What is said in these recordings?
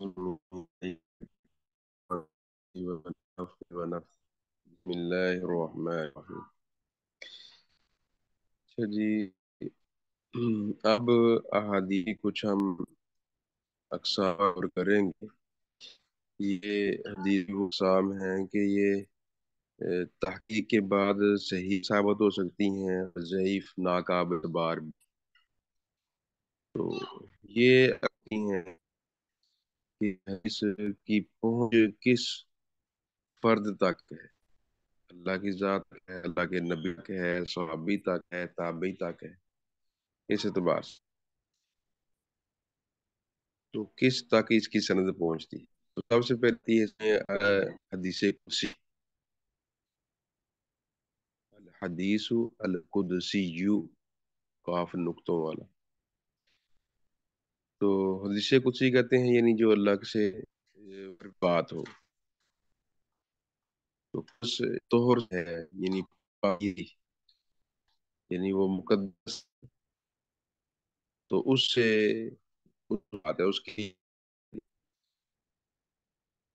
بسم الله الرحمن الرحیم۔ اچھا جی، اب احادیث کی کچھ ہم اقسام اور کریں گے۔ یہ حدیث کی اقسام ہیں کہ یہ تحقیق کے بعد صحیح ثابت ہو سکتی ہیں، ضعیف ناقابل اعتبار بھی۔ تو یہ ہیں کہ حدیث کی پہنچ کس فرد تک ہے، اللہ کی ذات تک ہے، اللہ کے نبی تک ہے، صحابی تک ہے، تابعی تک ہے، اس اعتبار سے تو کس تک اس کی سند پہنچتی ہے۔ تو سب سے پہلی اس میں حدیث قدسی، الحدیث القدسی، قاف نقطوں والا۔ تو حدیث قدسی کہتے ہیں یعنی جو اللہ سے بات ہو، تو اس طہر ہے یعنی پاکی، یعنی وہ مقدس، تو اس سے بات ہے اس کی۔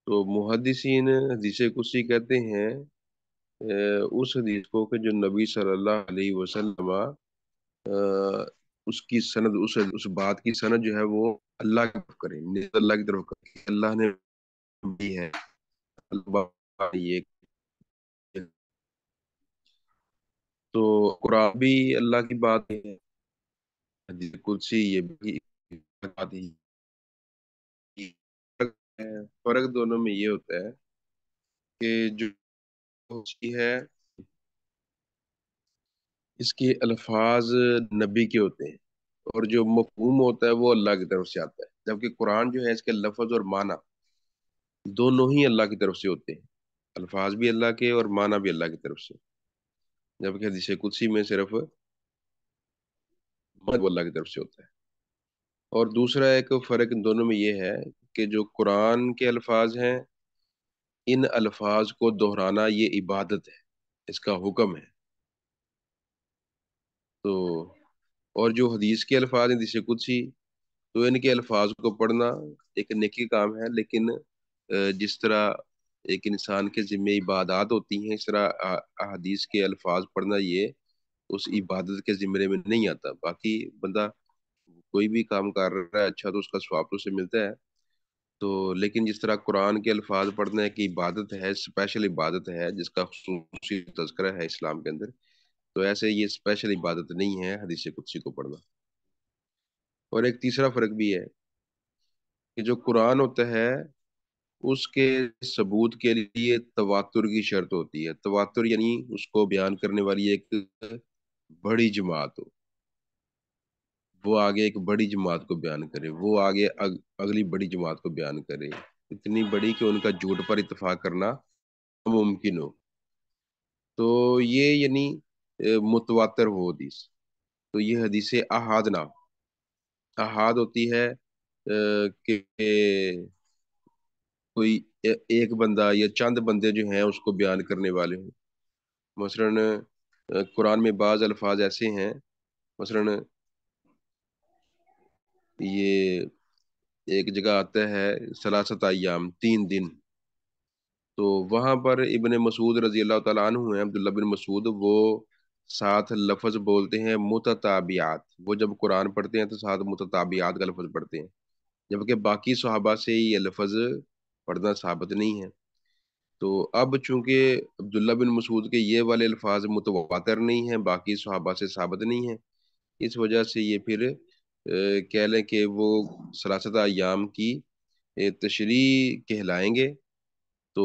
تو محدثین حدیث قدسی کہتے ہیں اس حدیث کو کہ جو نبی صلی اللہ علیہ وسلم اس کی سند، اس بات کی سند جو ہے وہ اللہ کی طرف کریں، اللہ کی طرف کریں، اللہ نے دی ہے، اللہ یہ۔ تو قرآن بھی اللہ کی بات ہے، حدیث قدسی یہ بھی بات ہی ہے۔ فرق دونوں میں یہ ہوتا ہے کہ جو قدسی ہے اس کے الفاظ نبی کے ہوتے ہیں، اور جو مفہوم ہوتا ہے وہ اللہ کی طرف سے آتا ہے، جبکہ قرآن جو ہے اس کے لفظ اور معنی دونوں ہی اللہ کی طرف سے ہوتے ہیں، الفاظ بھی اللہ کے اور معنی بھی اللہ کی طرف سے، جبکہ حدیث قدسی میں صرف وہ اللہ کی طرف سے ہوتا ہے۔ اور دوسرا ایک فرق ان دونوں میں یہ ہے کہ جو قرآن کے الفاظ ہیں، ان الفاظ کو دہرانا یہ عبادت ہے، اس کا حکم ہے۔ تو اور جو حدیث کے الفاظ ہیں حدیث قدسی، تو ان کے الفاظ کو پڑھنا ایک نیکی کام ہے، لیکن جس طرح ایک انسان کے ذمہ عبادات ہوتی ہیں، اس طرح احادیث کے الفاظ پڑھنا یہ اس عبادت کے ذمرے میں نہیں آتا۔ باقی بندہ کوئی بھی کام کر رہا ہے اچھا تو اس کا ثواب تو اسے ملتا ہے، تو لیکن جس طرح قرآن کے الفاظ پڑھنا ایک عبادت ہے، اسپیشل عبادت ہے جس کا خصوصی تذکرہ ہے اسلام کے اندر، تو ایسے یہ اسپیشل عبادت نہیں ہے حدیث قدسی کو پڑھنا۔ اور ایک تیسرا فرق بھی ہے کہ جو قرآن ہوتا ہے اس کے ثبوت کے لیے تواتر کی شرط ہوتی ہے۔ تواتر یعنی اس کو بیان کرنے والی ایک بڑی جماعت ہو، وہ آگے ایک بڑی جماعت کو بیان کرے، وہ آگے اگلی بڑی جماعت کو بیان کرے، اتنی بڑی کہ ان کا جھوٹ پر اتفاق کرنا ممکن ہو، تو یہ یعنی متواتر ہو حدیث۔ تو یہ حدیث احاد نہ ہو۔ احاد ہوتی ہے کہ کوئی ایک بندہ یا چند بندے جو ہیں اس کو بیان کرنے والے ہوں۔ مثلاً قرآن میں بعض الفاظ ایسے ہیں، مثلاً یہ ایک جگہ آتا ہے ثلاثت ایام، 3 دن، تو وہاں پر ابن مسعود رضی اللہ تعالیٰ عنہ ہیں، عبداللہ بن مسعود، وہ ساتھ لفظ بولتے ہیں متتابعات، وہ جب قرآن پڑھتے ہیں تو ساتھ متتابعات کا لفظ پڑھتے ہیں، جبکہ باقی صحابہ سے یہ لفظ پڑھنا ثابت نہیں ہے۔ تو اب چونکہ عبداللہ بن مسعود کے یہ والے الفاظ متواتر نہیں ہیں، باقی صحابہ سے ثابت نہیں ہیں، اس وجہ سے یہ پھر کہہ لیں کہ وہ ثلاثت ایام کی تشریح کہلائیں گے۔ تو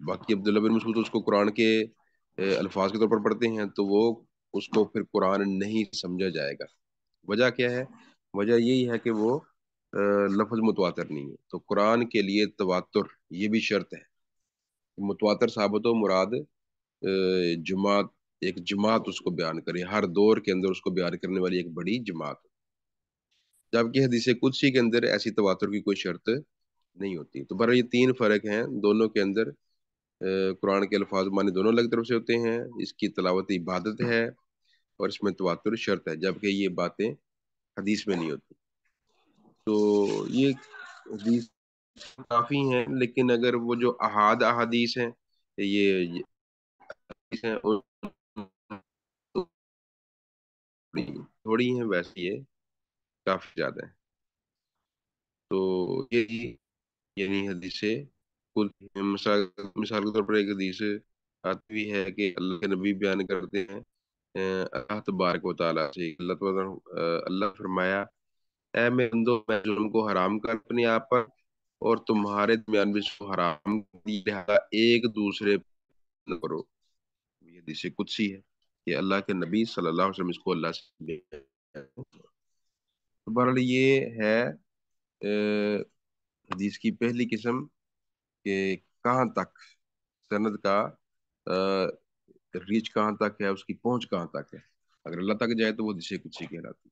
باقی عبداللہ بن مسعود اس کو قرآن کے الفاظ کے طور پر پڑھتے ہیں، تو وہ اس کو پھر قرآن نہیں سمجھا جائے گا۔ وجہ کیا ہے؟ وجہ یہی ہے کہ وہ لفظ متواتر نہیں ہے۔ تو قرآن کے لیے تواتر یہ بھی شرط ہے، متواتر ثابت ہو، مراد جماعت، ایک جماعت اس کو بیان کرے، ہر دور کے اندر اس کو بیان کرنے والی ایک بڑی جماعت، جبکہ حدیث قدسی کے اندر ایسی تواتر کی کوئی شرط نہیں ہوتی۔ تو برای یہ 3 فرق ہیں دونوں کے اندر۔ قرآن کے الفاظ معنی دونوں الگ طرف سے ہوتے ہیں، اس کی تلاوت عبادت ہے، اور اس میں تواتر شرط ہے، جبکہ یہ باتیں حدیث میں نہیں ہوتی۔ تو یہ حدیث کافی ہیں، لیکن اگر وہ جو احادیث ہیں، یہ حدیث ہیں تو تھوڑی ہیں، ویسے یہ کافی زیادہ ہیں. تو یہی یعنی حدیثیں کل مثال کے طور پر ایک حدیث آتی بھی ہے کہ اللہ کے نبی بیان کرتے ہیں اللہ تبارک و تعالیٰ سے اللہ تعالیٰ اللہ فرمایا، اے میرے بندو، میں ظلم کو حرام کر اپنے آپ پر اور تمہارے درمیان بھی اس کو حرام کر دیا، لہذا ایک دوسرے پر نہ کرو. یہ حدیث قدسی ہے کہ اللہ کے نبی صلی اللہ علیہ وسلم اس کو اللہ سے تو بہرحال یہ ہے حدیث کی پہلی قسم کہ کہاں تک سند کا ریچ کہاں تک ہے، اس کی پہنچ کہاں تک ہے. اگر اللہ تک جائے تو وہ حدیث قدسی کہلاتی.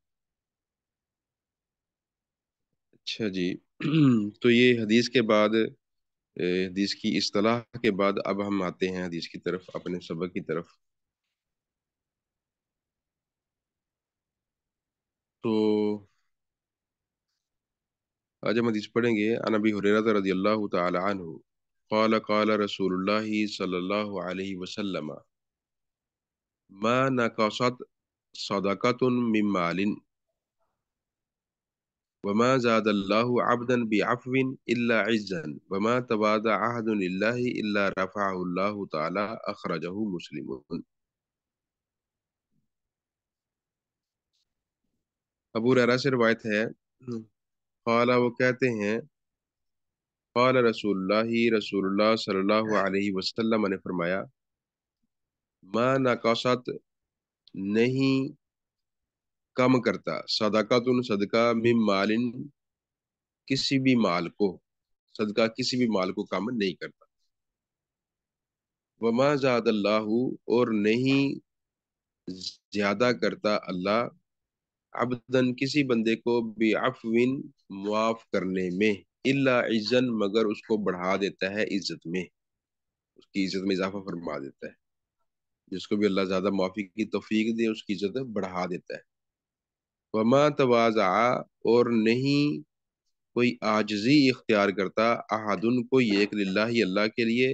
اچھا جی. تو یہ حدیث کے بعد حدیث کی اصطلاح کے بعد اب ہم آتے ہیں حدیث کی طرف، اپنے سبق کی طرف. تو آج ہم حدیث پڑھیں گے. عن ابی ہریرہ رضی اللہ تعالی عنہ قال قال رسول اللہ صلی اللہ علیہ وسلم ما نقصت صدقۃ من مال وما زاد الله عبدا بعفو الا عزا وما تواضع عهد لله الا رفعه الله تعالی اخرجہ مسلم. ابو ہریرہ سے روایت ہے، قال وہ کہتے ہیں، قال رسول اللہ، رسول اللہ صلی اللہ علیہ وسلم نے فرمایا، ما نقصت نہیں کم کرتا، صدقۃ صدقہ، من مال کسی بھی مال کو، صدقہ کسی بھی مال کو کم نہیں کرتا. وما زاد اللہ اور نہیں زیادہ کرتا اللہ، عبدن کسی بندے کو، بعفو معاف کرنے میں، الا عزن مگر اس کو بڑھا دیتا ہے عزت میں، اس کی عزت میں اضافہ فرما دیتا ہے. جس کو بھی اللہ زیادہ معافی کی توفیق دے اس کی عزت بڑھا دیتا ہے. وما تواضع اور نہیں کوئی عاجزی اختیار کرتا، احدن کوئی ایک، للہ اللہ کے لیے،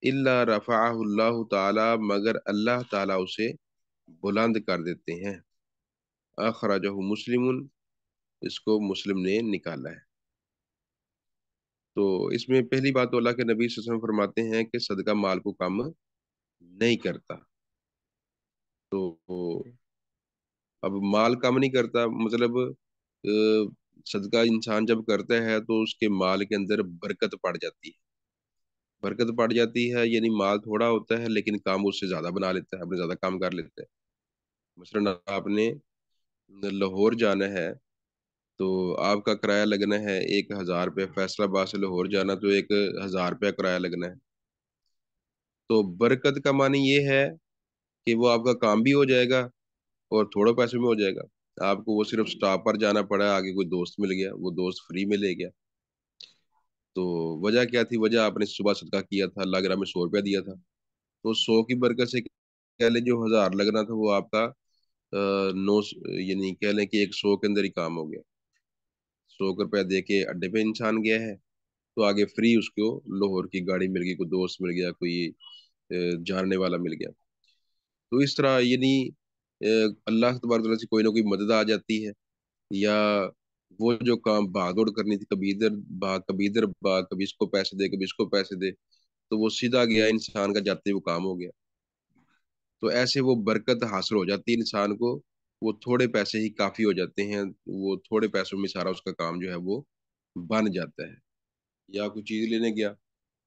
الا رفعہ اللہ تعالی مگر اللہ تعالی اسے بلند کر دیتے ہیں. اخرجہ مسلم اس کو مسلم نے نکالا ہے. تو اس میں پہلی بات تو اللہ کے نبی صلی اللہ علیہ وسلم فرماتے ہیں کہ صدقہ مال کو کم نہیں کرتا. تو اب مال کم نہیں کرتا مطلب صدقہ انسان جب کرتا ہے تو اس کے مال کے اندر برکت پڑ جاتی ہے. برکت پڑ جاتی ہے یعنی مال تھوڑا ہوتا ہے لیکن کام اس سے زیادہ بنا لیتا ہے، اپنے زیادہ کام کر لیتا ہے. مثلا آپ نے لاہور جانا ہے تو آپ کا کرایہ لگنا ہے 1,000 روپے، فیصل آباد سے لاہور جانا تو 1,000 روپے کرایہ لگنا ہے. تو برکت کا معنی یہ ہے کہ وہ آپ کا کام بھی ہو جائے گا اور تھوڑے پیسے میں ہو جائے گا. آپ کو وہ صرف سٹاپ پر جانا پڑا، آگے کوئی دوست مل گیا، وہ دوست فری میں لے گیا. تو وجہ کیا تھی؟ وجہ آپ نے صبح صدقہ کیا تھا، اللہ کے راہ میں 100 روپیہ دیا تھا. تو 100 کی برکت سے کہہ لیں جو 1,000 لگنا تھا وہ آپ کا نو، یعنی کہہ لیں کہ 100 کے اندر ہی کام ہو گیا. 100 روپیہ دے کے اڈے پہ انسان گیا ہے تو آگے فری اس کو لاہور کی گاڑی مل گئی، کوئی دوست مل گیا، کوئی جاننے والا مل گیا. تو اس طرح یعنی اللہ تبارک و تعالیٰ سے کوئی نہ کوئی مدد آ جاتی ہے. یا وہ جو کام بھاگ دوڑ کرنی تھی، کبھی ادھر بھاگ کبھی ادھر بھاگ، کبھی اس کو پیسے دے کبھی اس کو پیسے دے، تو وہ سیدھا گیا انسان کا، جاتے ہی وہ کام ہو گیا. تو ایسے وہ برکت حاصل ہو جاتی ہے انسان کو، وہ تھوڑے پیسے ہی کافی ہو جاتے ہیں، وہ تھوڑے پیسوں میں سارا اس کا کام جو ہے وہ بن جاتا ہے. یا کوئی چیز لینے گیا،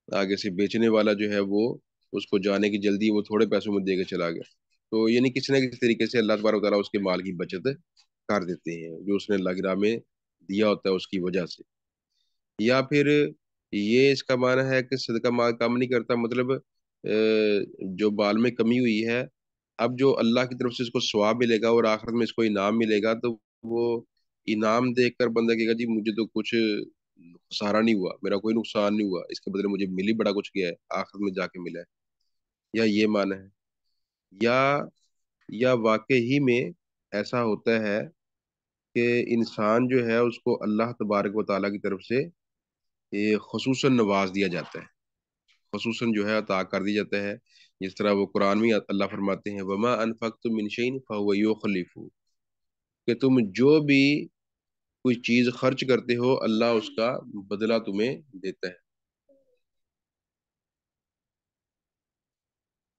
آگے سے بیچنے والا جو ہے وہ اس کو جانے کی جلدی، وہ تھوڑے پیسوں میں دے کے چلا گیا. تو یعنی کسی نہ کسی طریقے سے اللہ تبارک و تعالیٰ اس کے مال کی بچت کر دیتے ہیں جو اس نے اللہ کی راہ میں دیا ہوتا ہے اس کی وجہ سے. یا پھر یہ اس کا معنی ہے کہ صدقہ مال کم نہیں کرتا، مطلب جو مال میں کمی ہوئی ہے، اب جو اللہ کی طرف سے اس کو ثواب ملے گا اور آخرت میں اس کو انعام ملے گا، تو وہ انعام دیکھ کر بندہ کہے گا جی مجھے تو کچھ خسارہ نہیں ہوا، میرا کوئی نقصان نہیں ہوا، اس کے بدلے مجھے ملی بڑا کچھ گیا ہے، آخرت میں جا کے ملا ہے. یا یہ معنی ہے. یا واقعی میں ایسا ہوتا ہے کہ انسان جو ہے اس کو اللہ تبارک و تعالیٰ کی طرف سے یہ خصوصاً نواز دیا جاتا ہے، خصوصاً جو ہے عطا کر دیا جاتا ہے، جس طرح وہ قرآن میں اللہ فرماتے ہیں وما انفقتم من شیء فهو یخلفہ، کہ تم جو بھی کوئی چیز خرچ کرتے ہو اللہ اس کا بدلہ تمہیں دیتا ہے.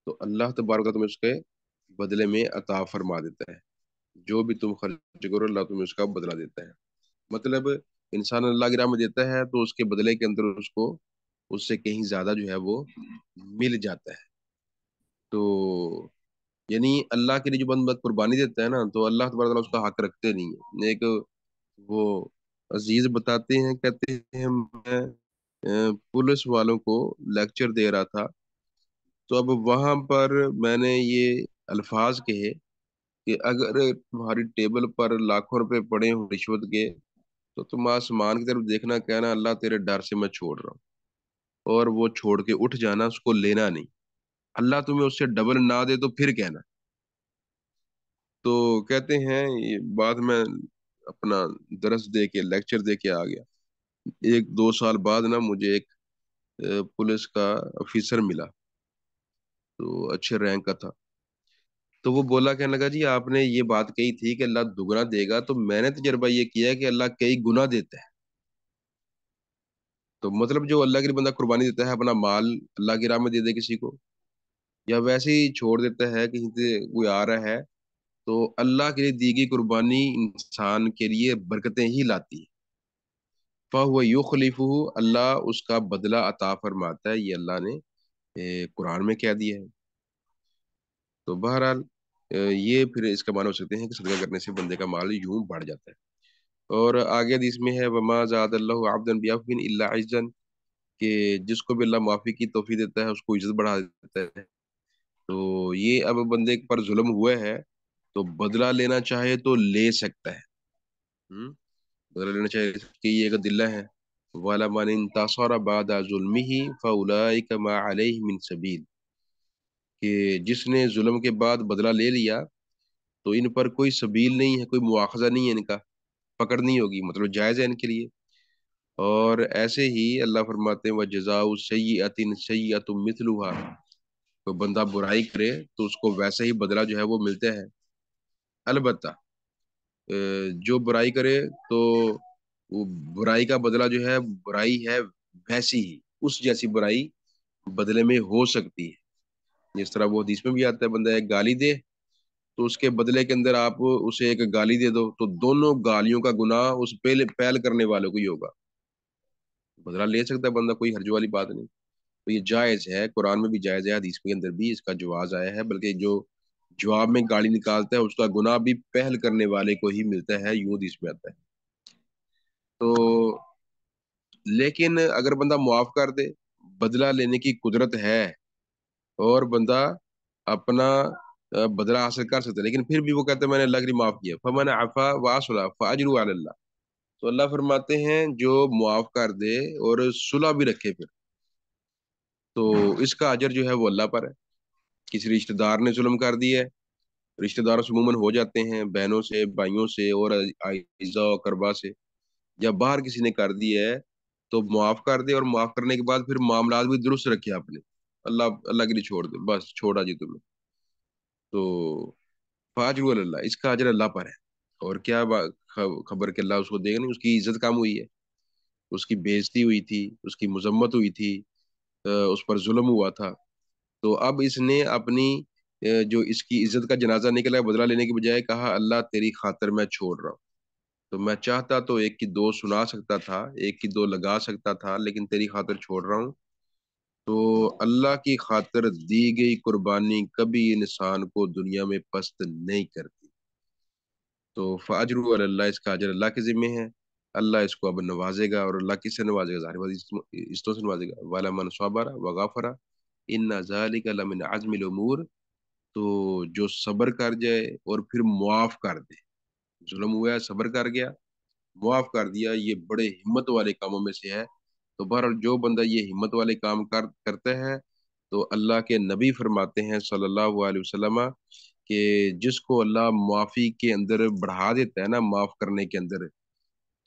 تو اللہ تبارک و تمہیں اس کے بدلے میں عطا فرما دیتا ہے، جو بھی تم خرچ کرو اللہ تمہیں اس کا بدلہ دیتا ہے. مطلب انسان اللہ کی راہ میں دیتا ہے تو اس کے بدلے کے اندر اس کو اس سے کہیں زیادہ جو ہے وہ مل جاتا ہے. تو یعنی اللہ کے لیے جو بندہ قربانی دیتا ہے نا تو اللہ تبارک و تعالیٰ اس کا حق رکھتے نہیں ہے. ایک وہ عزیز بتاتے ہیں، کہتے ہیں میں پولیس والوں کو لیکچر دے رہا تھا، تو اب وہاں پر میں نے یہ الفاظ کہے کہ اگر تمہاری ٹیبل پر لاکھوں روپے پڑے ہوں رشوت کے، تو تم آسمان کی طرف دیکھنا، کہنا اللہ تیرے ڈر سے میں چھوڑ رہا ہوں، اور وہ چھوڑ کے اٹھ جانا، اس کو لینا نہیں. اللہ تمہیں اس سے ڈبل نہ دے تو پھر کہنا. تو کہتے ہیں یہ بعد میں اپنا درس دے کے لیکچر دے کے آ گیا. ایک دو سال بعد نا مجھے ایک پولیس کا آفیسر ملا، تو اچھے رینک کا تھا. تو وہ بولا، کہنے لگا جی آپ نے یہ بات کہی تھی کہ اللہ دگنا دے گا، تو میں نے تجربہ یہ کیا ہے کہ اللہ کئی گنا دیتا ہے. تو مطلب جو اللہ کے لیے بندہ قربانی دیتا ہے، اپنا مال اللہ کی راہ میں دے دے کسی کو، یا ویسے ہی چھوڑ دیتا ہے کہیں سے کوئی آ رہا ہے، تو اللہ کے لیے دی گئی قربانی انسان کے لیے برکتیں ہی لاتی ہے. فَهُوَ يُخْلِفُهُ، اللہ اس کا بدلہ عطا فرماتا ہے، یہ اللہ نے قرآن میں کہہ دیا ہے. تو بہرحال یہ پھر اس کا معنی ہو سکتے ہیں کہ صدقہ کرنے سے بندے کا مال یوں بڑھ جاتا ہے. اور آگے حدیث میں ہے وما زاد اللہ عبدا بعفو الا عزا، کہ جس کو بھی اللہ معافی کی توفیق دیتا ہے اس کو عزت بڑھا دیتا ہے. تو یہ اب بندے پر ظلم ہوا ہے تو بدلہ لینا چاہے تو لے سکتا ہے. ہم؟ بدلہ لینا چاہے کہ یہ ایک دلہ ہے. والا من انتصر بعد ظلمه فاولئک ما علیہ من سبیل، کہ جس نے ظلم کے بعد بدلہ لے لیا تو ان پر کوئی سبیل نہیں ہے، کوئی مواخذہ نہیں ہے، ان کا پکڑ نہیں ہوگی، مطلب جائز ہے ان کے لیے. اور ایسے ہی اللہ فرماتے ہیں وَجَزَاءُ سَیِّئَةٍ سَیِّئَةٌ مِثْلُهَا، تو بندہ برائی کرے تو اس کو ویسا ہی بدلہ جو ہے وہ ملتا ہے. البتہ جو برائی کرے تو وہ برائی کا بدلہ جو ہے برائی ہے ویسی ہی، اس جیسی برائی بدلے میں ہو سکتی ہے. جس طرح وہ حدیث میں بھی آتا ہے بندہ ایک گالی دے تو اس کے بدلے کے اندر آپ اسے ایک گالی دے دو تو دونوں گالیوں کا گناہ اس پہلے پہل کرنے والوں کو ہی ہوگا. بدلہ لے سکتا ہے بندہ، کوئی حرج والی بات نہیں. تو یہ جائز ہے، قرآن میں بھی جائز ہے، حدیث کے اندر بھی اس کا جواز آیا ہے، بلکہ جو جواب میں گالی نکالتا ہے اس کا گناہ بھی پہل کرنے والے کو ہی ملتا ہے، یوں حدیث میں آتا ہے. تو لیکن اگر بندہ معاف کر دے، بدلہ لینے کی قدرت ہے اور بندہ اپنا بدلہ حاصل کر سکتا ہے، لیکن پھر بھی وہ کہتے ہیں میں نے اللہ کے لیے معاف کیا، فمن عفا واصلح فاجرہ علی اللہ، تو اللہ فرماتے ہیں جو معاف کر دے اور صلح بھی رکھے پھر، تو اس کا اجر جو ہے وہ اللہ پر ہے. کسی رشتہ دار نے ظلم کر دیا ہے، رشتہ داروں سے عموماً ہو جاتے ہیں، بہنوں سے، بھائیوں سے اور اعزاء و اقربا سے، یا باہر کسی نے کر دیا ہے تو معاف کر دے، اور معاف کرنے کے بعد پھر معاملات بھی درست رکھے اپنے، اللہ اللہ کے لیے چھوڑ دے، بس چھوڑا جی تمہیں. تو فاجر اللہ، اس کا اجر اللہ پر ہے. اور کیا خبر کہ اللہ اس کو دے گا نہیں، اس کی عزت کم ہوئی ہے، اس کی بےعزتی ہوئی تھی، اس کی مذمت ہوئی تھی، اس پر ظلم ہوا تھا. تو اب اس نے اپنی جو اس کی عزت کا جنازہ نکلا ہے بدلہ لینے کی بجائے کہا اللہ تیری خاطر میں چھوڑ رہا ہوں. تو میں چاہتا تو ایک کی دو سنا سکتا تھا، ایک کی دو لگا سکتا تھا، لیکن تیری خاطر چھوڑ رہا ہوں. تو اللہ کی خاطر دی گئی قربانی کبھی انسان کو دنیا میں پست نہیں کرتی. تو فاجر اللہ، اس کا اجر اللہ کے ذمہ ہے. اللہ اس کو اب نوازے گا، اور اللہ کس سے نوازے گا؟ ظاہر بات اس سے نوازے گا. والا من صبر وغفر ان ذالک لمن عزم الامور، تو جو صبر کر جائے اور پھر معاف کر دے، ظلم ہوا ہے صبر کر گیا، معاف کر دیا، یہ بڑے ہمت والے کاموں میں سے ہے. تو بہرحال جو بندہ یہ ہمت والے کام کرتا ہے تو اللہ کے نبی فرماتے ہیں صلی اللہ علیہ وسلم کہ جس کو اللہ معافی کے اندر بڑھا دیتا ہے نا، معاف کرنے کے اندر،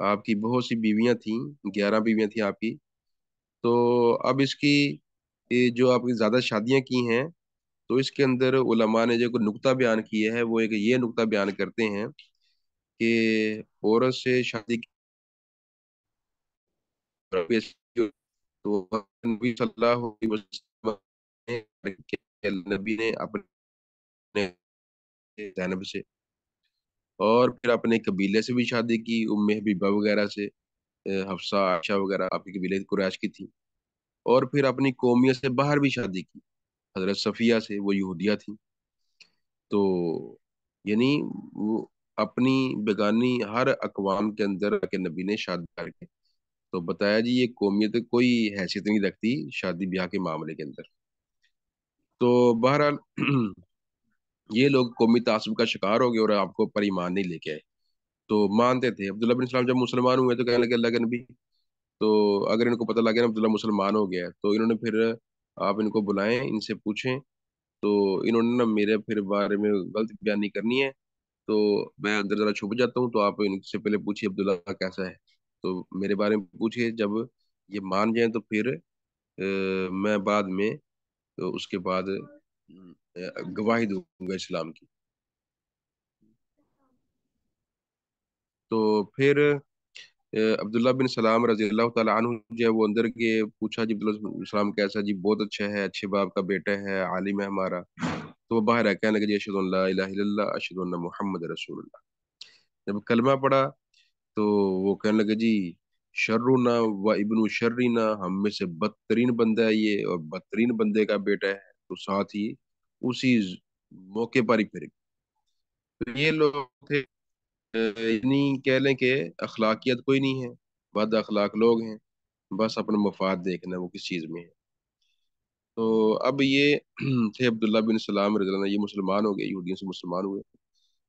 آپ کی بہت سی بیویاں تھیں، 11 بیویاں تھیں آپ کی. تو اب اس کی یہ جو آپ کی زیادہ شادیاں کی ہیں، تو اس کے اندر علماء نے جو کوئی نقطہ بیان کیا ہے وہ ایک یہ نقطہ بیان کرتے ہیں کہ عورت سے شادی کی تو نبی صلی اللہ علیہ وسلم نبی نے اپنے زینب سے اور پھر اپنے قبیلے سے بھی شادی کی، ام حبیبہ وغیرہ سے، حفصہ عائشہ وغیرہ آپ کی قبیلے قریش کی تھی. اور پھر اپنی قومیت سے باہر بھی شادی کی، حضرت صفیہ سے، وہ یہودیہ تھی. تو یعنی وہ اپنی بیگانی ہر اقوام کے اندر کے نبی نے شادی کر کے تو بتایا جی یہ قومیت کوئی حیثیت نہیں رکھتی شادی بیاہ کے معاملے کے اندر. تو بہرحال یہ لوگ قومی تعصب کا شکار ہو گئے اور آپ کو پر ایمان نہیں لے کے آئے. تو مانتے تھے عبداللہ بن اسلام جب مسلمان ہوئے تو کہنے لگے اللہ کے نبی، تو اگر ان کو پتہ لگا نا عبداللہ مسلمان ہو گیا ہے، تو انہوں نے پھر آپ ان کو بلائیں، ان سے پوچھیں. تو انہوں نے نا میرے پھر بارے میں غلط بیانی کرنی ہے، تو میں اندر ذرا چھپ جاتا ہوں. تو آپ ان سے پہلے پوچھیے عبداللہ کیسا ہے، تو میرے بارے میں پوچھیے. جب یہ مان جائیں تو پھر میں بعد میں تو اس کے بعد گواہی دوں گا اسلام کی. تو پھر عبداللہ بن سلام رضی اللہ تعالیٰ عنہ جو ہے وہ اندر کے پوچھا جی عبداللہ بن سلام کیسا، جی بہت اچھا ہے، اچھے باپ کا بیٹا ہے، عالم ہے ہمارا. تو وہ باہر ہے کہنے لگے جی اشہد ان لا الہ الا اللہ اشہد ان محمد رسول اللہ. جب کلمہ پڑھا تو وہ کہنے لگے جی شرنا و ابن شرنا، ہم میں سے بدترین بندہ ہے یہ اور بدترین بندے کا بیٹا ہے. تو ساتھ ہی اسی موقع پر ہی پھر گئے. تو یہ لوگ تھے اتنی کہہ لیں کہ اخلاقیت کوئی نہیں ہے، بد اخلاق لوگ ہیں، بس اپنا مفاد دیکھنا ہے وہ کس چیز میں ہے. تو اب یہ تھے عبداللہ بن سلام رضی اللہ عنہ، یہ مسلمان ہو گئے، یہودیوں سے مسلمان ہوئے.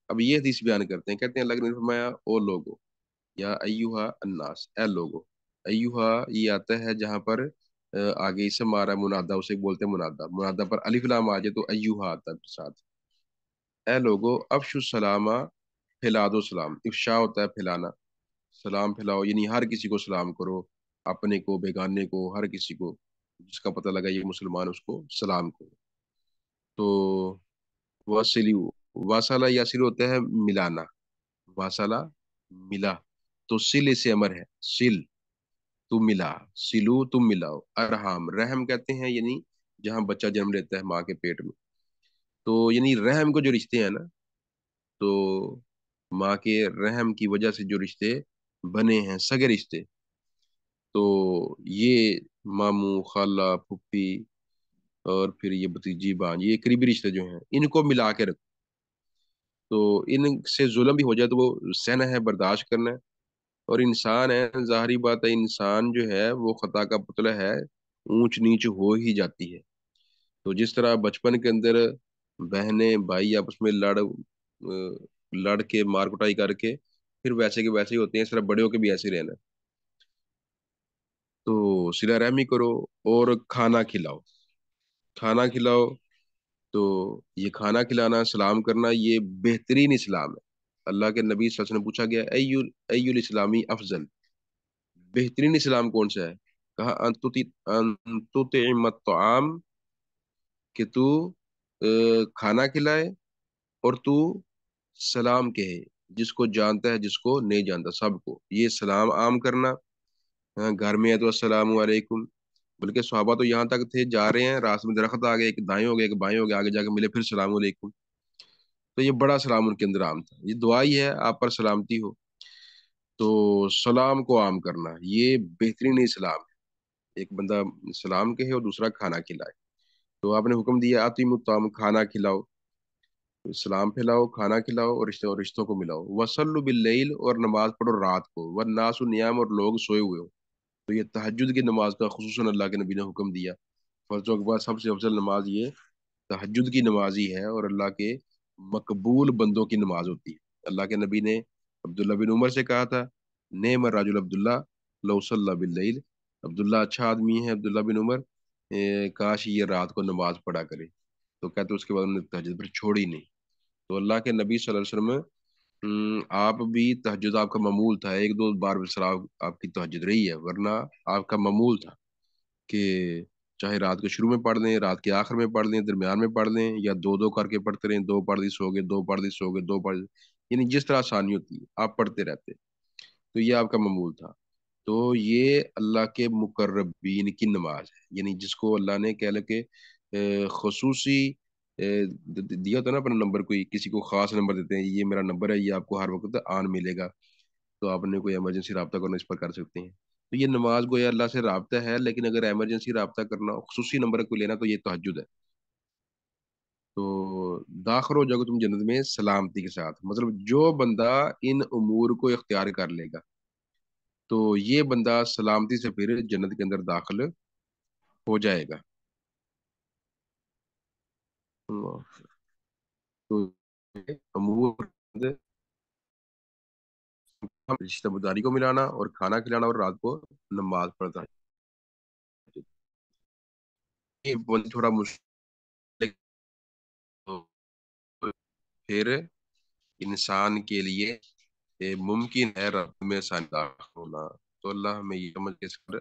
اب یہ حدیث بیان کرتے ہیں، کہتے ہیں اللہ نے فرمایا او لوگو یا ایوہا الناس، اے لوگو. ایوہا یہ آتا ہے جہاں پر آگے اسم آ رہا ہے منادہ، اسے بولتے ہیں منادہ. منادہ پر الف لام آ جائے تو ایوہا آتا ہے ساتھ. اے لوگو افشو السلامہ، پھیلا دو سلام. افشا ہوتا ہے پھیلانا، سلام پھیلاؤ یعنی ہر کسی کو سلام کرو، اپنے کو، بیگانے کو، ہر کسی کو جس کا پتہ لگا یہ مسلمان اس کو سلام کرو. تو واسلیو، واسالہ یاسر ہوتا ہے ملانا، واسالہ ملا. تو سل اس سے امر ہے، سل تو ملا، سلو تم ملاؤ. ارحام رحم کہتے ہیں یعنی جہاں بچہ جنم لیتا ہے ماں کے پیٹ میں. تو یعنی رحم کو جو رشتے ہیں نا، تو ماں کے رحم کی وجہ سے جو رشتے بنے ہیں سگے رشتے، تو یہ ماموں، خالہ، پھپھی اور پھر یہ بھتیجی بان، یہ قریبی رشتے جو ہیں ان کو ملا کے رکھو. تو ان سے ظلم بھی ہو جائے تو وہ سہنا ہے، برداشت کرنا ہے. اور انسان ہے، ظاہری بات ہے، انسان جو ہے وہ خطا کا پتلا ہے، اونچ نیچ ہو ہی جاتی ہے. تو جس طرح بچپن کے اندر بہنیں بھائی آپس میں لڑ کے مار کٹائی کر کے پھر ویسے کے ویسے ہی ہوتے ہیں، اس طرح بڑے ہو کے بھی ایسے ہی رہنا ہے. تو صلہ رحمی کرو اور کھانا کھلاؤ. کھانا کھلاؤ تو یہ کھانا کھلانا، سلام کرنا، یہ بہترین اسلام ہے. اللہ کے نبی صلی اللہ علیہ وسلم نے پوچھا گیا ای الاسلامی افضل، بہترین اسلام کون سا ہے؟ کہا ان تطعم الطعام، کہ تو کھانا کھلائے اور تو سلام کہے، جس کو جانتا ہے جس کو نہیں جانتا سب کو. یہ سلام عام کرنا. ہاں، گھر میں ہے تو السلام علیکم. بلکہ صحابہ تو یہاں تک تھے، جا رہے ہیں راستے میں درخت آ گئے، ایک دائیں ہو گئے ایک بائیں ہو گئے، آگے جا کے ملے پھر السلام علیکم. تو یہ بڑا سلام ان کے اندر عام تھا. یہ دعا ہی ہے آپ پر سلامتی ہو. تو سلام کو عام کرنا یہ بہترین اسلام ہے. ایک بندہ سلام کہے اور دوسرا کھانا کھلائے. تو آپ نے حکم دیا آتی متام، کھانا کھلاؤ، سلام پھیلاؤ، کھانا کھلاؤ اور رشتوں کو ملاؤ. وصلوا باللیل، اور نماز پڑھو رات کو. والناس نیام، اور لوگ سوئے ہوئے ہو. تو یہ تہجد کی نماز کا خصوصاً اللہ کے نبی نے حکم دیا. فرضوں کے بعد سب سے افضل نماز یہ تہجد کی نماز ہی ہے اور اللہ کے مقبول بندوں کی نماز ہوتی ہے. اللہ کے نبی نے عبداللہ بن عمر سے کہا تھا نعم الرجل عبداللہ لو صلی باللیل، عبداللہ اچھا آدمی ہے عبداللہ بن عمر، کاش یہ رات کو نماز پڑھا کرے. تو کہتے اس کے بعد انہوں نے تہجد پھر چھوڑی نہیں. تو اللہ کے نبی صلی اللہ علیہ وسلم آپ بھی تہجد آپ کا معمول تھا، ایک دو بار بسرا آپ کی تہجد رہی ہے، ورنہ آپ کا معمول تھا کہ چاہے رات کو شروع میں پڑھ لیں، رات کے آخر میں پڑھ لیں، درمیان میں پڑھ لیں، یا دو دو کر کے پڑھتے رہیں، دو پڑھ دی سو گئے، دو پڑھ دی سو گئے، دو پڑھ یعنی جس طرح آسانی ہوتی ہے آپ پڑھتے رہتے، تو یہ آپ کا معمول تھا۔ تو یہ اللہ کے مقربین کی نماز ہے، یعنی جس کو اللہ نے کہہ لے کہ خصوصی دیا ہوتا ہے نا اپنا نمبر، کوئی کسی کو خاص نمبر دیتے ہیں، یہ میرا نمبر ہے، یہ آپ کو ہر وقت آن ملے گا، تو آپ نے کوئی ایمرجنسی رابطہ کرنا اس پر کر سکتے ہیں۔ تو یہ نماز گویا اللہ سے رابطہ ہے، لیکن اگر ایمرجنسی رابطہ کرنا ہو، خصوصی نمبر کوئی لینا، تو یہ تہجد ہے۔ تو داخل ہو جاؤ گے تم جنت میں سلامتی کے ساتھ، مطلب جو بندہ ان امور کو اختیار کر لے گا، تو یہ بندہ سلامتی سے پھر جنت کے اندر داخل ہو جائے گا۔ تو امور رشتہ داری کو ملانا، اور کھانا کھلانا، اور رات کو نماز پڑھنا، یہ بہت تھوڑا مشکل ہے، تو پھر انسان کے لیے یہ ممکن ہے رب میں داخل ہونا۔ تو اللہ ہمیں یہ سمجھ کے اس پر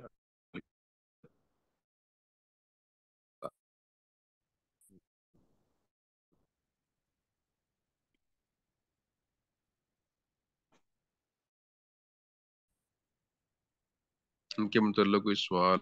ان کے متعلق کوئی سوال؟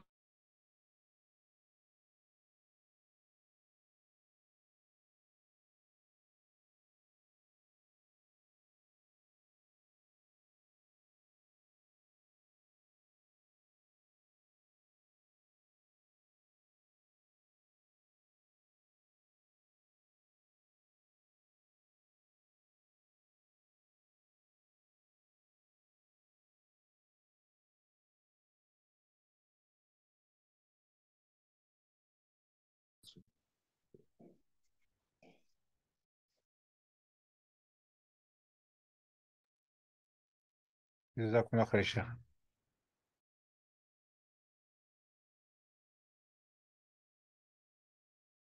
جزاکم اللہ خیر شاہ۔